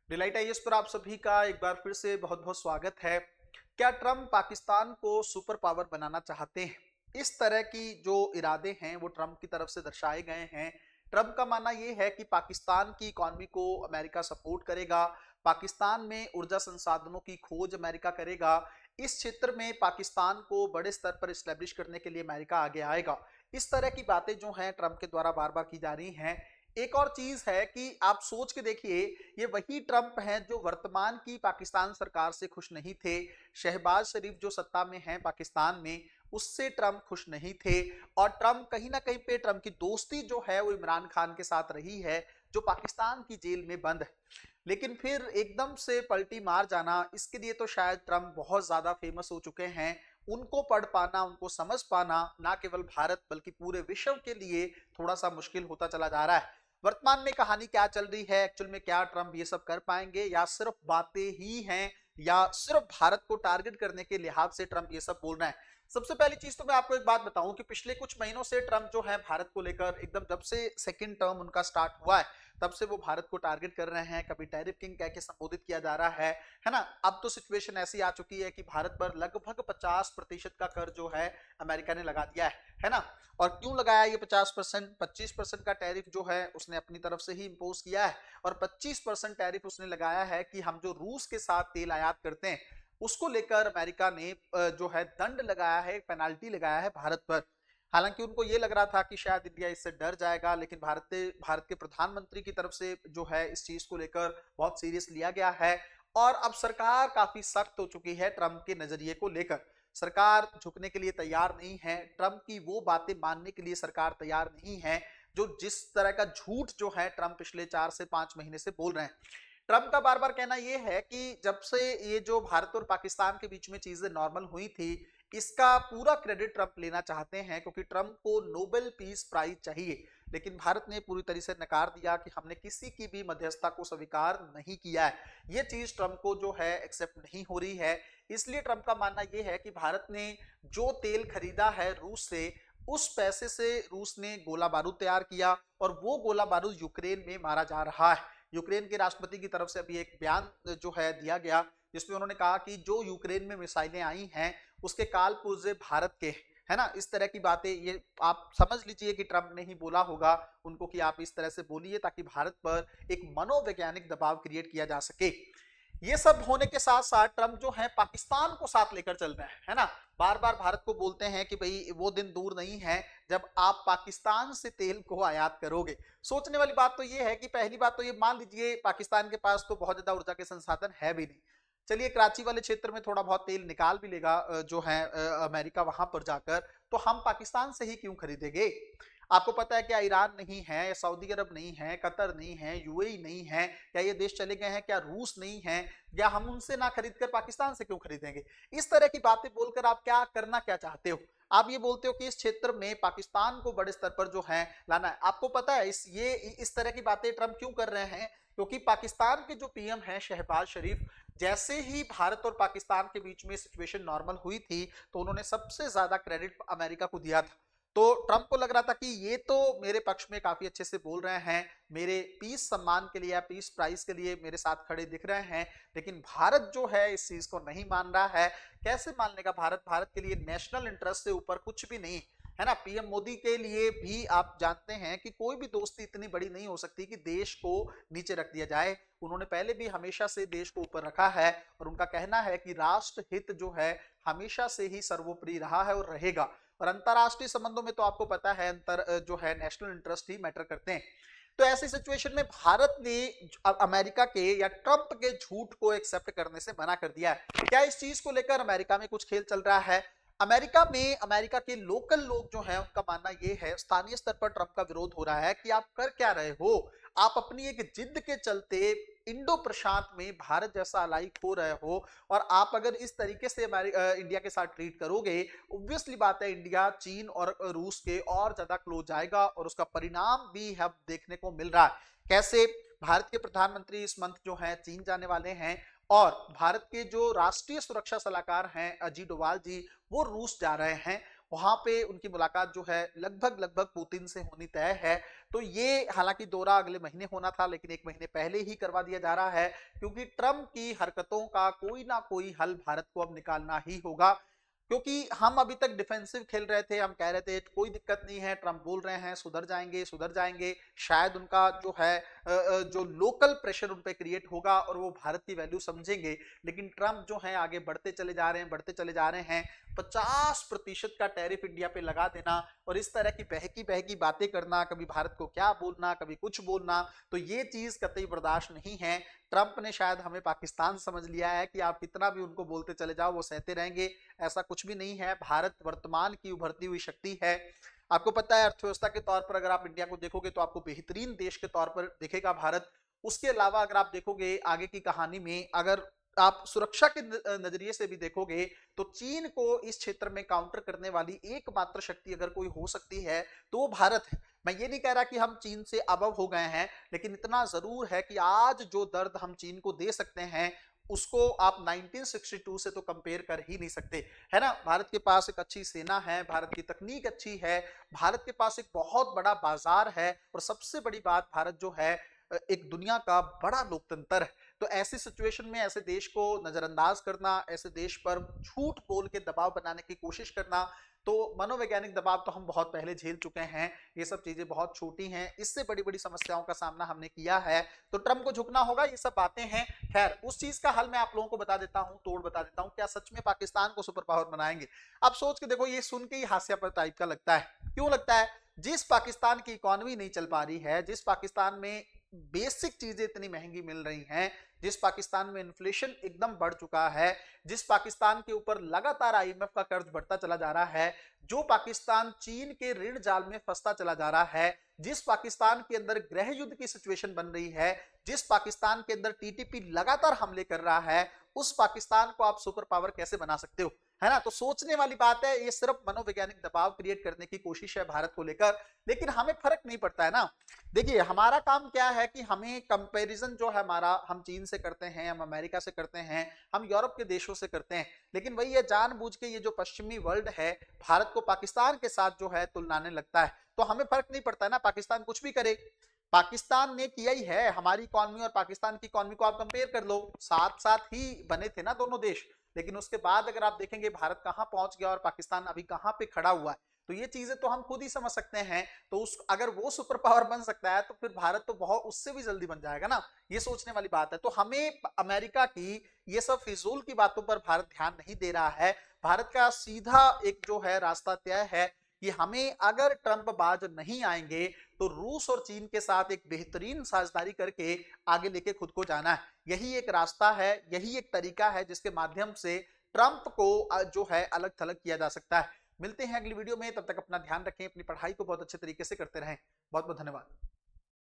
Delight IAS पर आप सभी का एक बार फिर से बहुत बहुत स्वागत है। क्या ट्रम्प पाकिस्तान को सुपर पावर बनाना चाहते हैं? इस तरह की जो इरादे हैं वो ट्रम्प की तरफ से दर्शाए गए हैं। ट्रम्प का मानना ये है कि पाकिस्तान की इकॉनमी को अमेरिका सपोर्ट करेगा, पाकिस्तान में ऊर्जा संसाधनों की खोज अमेरिका करेगा, इस क्षेत्र में पाकिस्तान को बड़े स्तर पर इस्टेब्लिश करने के लिए अमेरिका आगे आएगा। इस तरह की बातें जो हैं ट्रम्प के द्वारा बार बार की जा रही हैं। एक और चीज है कि आप सोच के देखिए, ये वही ट्रंप हैं जो वर्तमान की पाकिस्तान सरकार से खुश नहीं थे। शहबाज शरीफ जो सत्ता में हैं पाकिस्तान में, उससे ट्रंप खुश नहीं थे। और ट्रंप कहीं ना कहीं पे ट्रंप की दोस्ती जो है वो इमरान खान के साथ रही है, जो पाकिस्तान की जेल में बंद है। लेकिन फिर एकदम से पलटी मार जाना, इसके लिए तो शायद ट्रंप बहुत ज्यादा फेमस हो चुके हैं। उनको पढ़ पाना, उनको समझ पाना ना केवल भारत बल्कि पूरे विश्व के लिए थोड़ा सा मुश्किल होता चला जा रहा है। वर्तमान में कहानी क्या चल रही है, एक्चुअल में क्या ट्रंप ये सब कर पाएंगे या सिर्फ बातें ही हैं, या सिर्फ भारत को टारगेट करने के लिहाज से ट्रंप ये सब बोल रहे हैं। सबसे पहली चीज तो मैं आपको एक बात बताऊं कि पिछले कुछ महीनों से ट्रंप जो है भारत को लेकर एकदम, जब से सेकंड टर्म उनका स्टार्ट हुआ है तब से वो भारत को टारगेट कर रहे हैं। कभी टैरिफ किंग कह के संबोधित किया जा रहा है ना। अब तो सिचुएशन ऐसी आ चुकी है कि भारत पर लगभग 50% का कर जो है अमेरिका ने लगा दिया है ना। और क्यों लगाया ये 50%? 25% का टैरिफ जो है उसने अपनी तरफ से ही इंपोज किया है, और 25% टैरिफ उसने लगाया है कि हम जो रूस के साथ तेल आयात करते हैं उसको लेकर अमेरिका ने जो है दंड लगाया है, पेनाल्टी लगाया है भारत पर। हालांकि उनको ये लग रहा था कि शायद इंडिया इससे डर जाएगा, लेकिन भारत के प्रधानमंत्री की तरफ से जो है इस चीज को लेकर बहुत सीरियस लिया गया है। और अब सरकार काफी सख्त हो चुकी है ट्रंप के नजरिए को लेकर। सरकार झुकने के लिए तैयार नहीं है, ट्रंप की वो बातें मानने के लिए सरकार तैयार नहीं है जो जिस तरह का झूठ जो है ट्रंप पिछले 4 से 5 महीने से बोल रहे हैं। ट्रंप का बार बार कहना यह है कि जब से ये जो भारत और पाकिस्तान के बीच में चीजें नॉर्मल हुई थी, इसका पूरा क्रेडिट ट्रंप लेना चाहते हैं, क्योंकि ट्रंप को नोबेल पीस प्राइज चाहिए। लेकिन भारत ने पूरी तरह से नकार दिया कि हमने किसी की भी मध्यस्थता को स्वीकार नहीं किया है। ये चीज ट्रंप को जो है एक्सेप्ट नहीं हो रही है। इसलिए ट्रंप का मानना यह है कि भारत ने जो तेल खरीदा है रूस से, उस पैसे से रूस ने गोला बारूद तैयार किया, और वो गोला बारूद यूक्रेन में मारा जा रहा है। यूक्रेन के राष्ट्रपति की तरफ से अभी एक बयान जो है दिया गया, जिसमें उन्होंने कहा कि जो यूक्रेन में मिसाइलें आई हैं उसके काल पुर्जे भारत के, है ना। इस तरह की बातें ये आप समझ लीजिए कि ट्रंप ने ही बोला होगा उनको कि आप इस तरह से बोलिए ताकि भारत पर एक मनोवैज्ञानिक दबाव क्रिएट किया जा सके। ये सब होने के साथ साथ ट्रंप जो है पाकिस्तान को साथ लेकर चल रहे हैं, है ना। बार बार भारत को बोलते हैं कि भाई वो दिन दूर नहीं है जब आप पाकिस्तान से तेल को आयात करोगे। सोचने वाली बात तो ये है कि पहली बात तो ये मान लीजिए पाकिस्तान के पास तो बहुत ज्यादा ऊर्जा के संसाधन है भी नहीं। चलिए कराची वाले क्षेत्र में थोड़ा बहुत तेल निकाल भी लेगा जो है अमेरिका वहां पर जाकर, तो हम पाकिस्तान से ही क्यों खरीदेंगे? आपको पता है क्या ईरान नहीं है, सऊदी अरब नहीं है, कतर नहीं है, यूएई नहीं है, क्या ये देश चले गए हैं? क्या रूस नहीं है? या हम उनसे ना खरीद कर पाकिस्तान से क्यों खरीदेंगे? इस तरह की बातें बोलकर आप क्या करना क्या चाहते हो? आप ये बोलते हो कि इस क्षेत्र में पाकिस्तान को बड़े स्तर पर जो है लाना है। आपको पता है इस तरह की बातें ट्रंप क्यों कर रहे हैं? क्योंकि पाकिस्तान के जो पीएम है शहबाज शरीफ, जैसे ही भारत और पाकिस्तान के बीच में सिचुएशन नॉर्मल हुई थी तो उन्होंने सबसे ज्यादा क्रेडिट अमेरिका को दिया था। तो ट्रंप को लग रहा था कि ये तो मेरे पक्ष में काफी अच्छे से बोल रहे हैं, मेरे पीस सम्मान के लिए या पीस प्राइस के लिए मेरे साथ खड़े दिख रहे हैं, लेकिन भारत जो है इस चीज को नहीं मान रहा है। कैसे मान लेगा भारत? भारत के लिए नेशनल इंटरेस्ट से ऊपर कुछ भी नहीं है ना। पीएम मोदी के लिए भी आप जानते हैं कि कोई भी दोस्ती इतनी बड़ी नहीं हो सकती कि देश को नीचे रख दिया जाए। उन्होंने पहले भी हमेशा से देश को ऊपर रखा है, और उनका कहना है कि राष्ट्र हित जो है हमेशा से ही सर्वोपरि रहा है और रहेगा। और अंतरराष्ट्रीय संबंधों में तो आपको पता है अंतर जो है नेशनल इंटरेस्ट ही मैटर करते हैं। तो ऐसी सिचुएशन में भारत ने अमेरिका के या ट्रंप के झूठ को एक्सेप्ट करने से मना कर दिया है। क्या इस चीज को लेकर अमेरिका में कुछ खेल चल रहा है? अमेरिका में अमेरिका के लोकल लोग जो हैं उनका मानना यह है, स्थानीय स्तर पर ट्रंप का विरोध हो रहा है कि आप कर क्या रहे हो? आप अपनी एक जिद के चलते इंडो प्रशांत में भारत जैसा अलाई खो रहे हो, और आप अगर इस तरीके से इंडिया के साथ ट्रीट करोगे, ऑब्वियसली बात है इंडिया चीन और रूस के और ज्यादा क्लोज जाएगा, और उसका परिणाम भी हम देखने को मिल रहा है। कैसे? भारत के प्रधानमंत्री इस मंथ जो है चीन जाने वाले हैं, और भारत के जो राष्ट्रीय सुरक्षा सलाहकार हैं अजीत डोभाल जी, वो रूस जा रहे हैं। वहां पे उनकी मुलाकात जो है लगभग लगभग पुतिन से होनी तय है। तो ये हालांकि दौरा अगले महीने होना था, लेकिन एक महीने पहले ही करवा दिया जा रहा है, क्योंकि ट्रंप की हरकतों का कोई ना कोई हल भारत को अब निकालना ही होगा। क्योंकि हम अभी तक डिफेंसिव खेल रहे थे, हम कह रहे थे कोई दिक्कत नहीं है, ट्रंप बोल रहे हैं सुधर जाएंगे सुधर जाएंगे, शायद उनका जो है जो लोकल प्रेशर उन पे क्रिएट होगा और वो भारत की वैल्यू समझेंगे। लेकिन ट्रंप जो है आगे बढ़ते चले जा रहे हैं, बढ़ते चले जा रहे हैं। 50% का टैरिफ इंडिया पे लगा देना और इस तरह की बहकी बहकी बातें करना, कभी भारत को क्या बोलना कभी कुछ बोलना, तो ये चीज कतई बर्दाश्त नहीं है। ट्रंप ने शायद हमें पाकिस्तान समझ लिया है कि आप कितना भी उनको बोलते चले जाओ वो सहते रहेंगे। ऐसा कुछ भी नहीं है। भारत वर्तमान की उभरती हुई शक्ति है। आपको पता है अर्थव्यवस्था के तौर पर अगर आप इंडिया को देखोगे तो आपको बेहतरीन देश के तौर पर दिखेगा भारत। उसके अलावा अगर आप देखोगे आगे की कहानी में, अगर आप सुरक्षा के नजरिए से भी देखोगे तो चीन को इस क्षेत्र में काउंटर करने वाली एकमात्र शक्ति अगर कोई हो सकती है तो वो भारत है। मैं ये नहीं कह रहा कि हम चीन से अबव हो गए हैं, लेकिन इतना जरूर है कि आज जो दर्द हम चीन को दे सकते हैं उसको आप 1962 से तो कंपेयर कर ही नहीं सकते, है ना। भारत के पास एक अच्छी सेना है, भारत की तकनीक अच्छी है, भारत के पास एक बहुत बड़ा बाजार है और सबसे बड़ी बात भारत जो है एक दुनिया का बड़ा लोकतंत्र है। तो ऐसी सिचुएशन में ऐसे देश को नजरअंदाज करना, ऐसे देश पर झूठ बोल के दबाव बनाने की कोशिश करना, तो मनोवैज्ञानिक दबाव तो हम बहुत पहले झेल चुके हैं। ये सब चीजें बहुत छोटी हैं, इससे बड़ी बड़ी समस्याओं का सामना हमने किया है। तो ट्रंप को झुकना होगा, ये सब बातें हैं। खैर उस चीज का हल मैं आप लोगों को बता देता हूं, तोड़ बता देता हूं। क्या सच में पाकिस्तान को सुपर पावर बनाएंगे? आप सोच के देखो, ये सुन के ही हास्यास्पद टाइप का लगता है। क्यों लगता है? जिस पाकिस्तान की इकोनॉमी नहीं चल पा रही है, जिस पाकिस्तान में बेसिक चीजें इतनी महंगी मिल रही हैं, जिस पाकिस्तान में इन्फ्लेशन एकदम बढ़ चुका है, जिस पाकिस्तान के ऊपर लगातार आईएमएफ का कर्ज बढ़ता चला जा रहा है, जो पाकिस्तान चीन के ऋण जाल में फंसता चला जा रहा है, जिस पाकिस्तान के अंदर गृह युद्ध की सिचुएशन बन रही है, जिस पाकिस्तान के अंदर टीटीपी लगातार हमले कर रहा है, उस पाकिस्तान को आप सुपर पावर कैसे बना सकते हो, है ना। तो सोचने वाली बात है। ये सिर्फ मनोवैज्ञानिक दबाव क्रिएट करने की कोशिश है भारत को लेकर, लेकिन हमें फर्क नहीं पड़ता है ना। देखिए हमारा काम क्या है कि हमें कंपैरिजन जो है हमारा, हम चीन से करते हैं, हम अमेरिका से करते हैं, हम यूरोप के देशों से करते हैं, लेकिन वही ये जानबूझ के ये जो पश्चिमी वर्ल्ड है भारत को पाकिस्तान के साथ जो है तुलनाने लगता है। तो हमें फर्क नहीं पड़ता है ना, पाकिस्तान कुछ भी करे। पाकिस्तान ने किया ही है। हमारी इकॉनमी और पाकिस्तान की इकॉनमी को आप कंपेयर कर लो, साथ साथ ही बने थे ना दोनों देश। लेकिन उसके बाद अगर आप देखेंगे भारत कहां पहुंच गया और पाकिस्तान अभी कहां पे खड़ा हुआ है, तो ये चीजें तो हम खुद ही समझ सकते हैं। तो उस अगर वो सुपर पावर बन सकता है तो फिर भारत तो बहुत उससे भी जल्दी बन जाएगा ना। ये सोचने वाली बात है। तो हमें अमेरिका की ये सब फिजूल की बातों पर भारत ध्यान नहीं दे रहा है। भारत का सीधा एक जो है रास्ता तय है कि हमें अगर ट्रंप बाज नहीं आएंगे तो रूस और चीन के साथ एक बेहतरीन साझेदारी करके आगे लेके खुद को जाना है। यही एक रास्ता है, यही एक तरीका है जिसके माध्यम से ट्रंप को जो है अलग थलग किया जा सकता है। मिलते हैं अगली वीडियो में, तब तक अपना ध्यान रखें, अपनी पढ़ाई को बहुत अच्छे तरीके से करते रहें। बहुत बहुत धन्यवाद।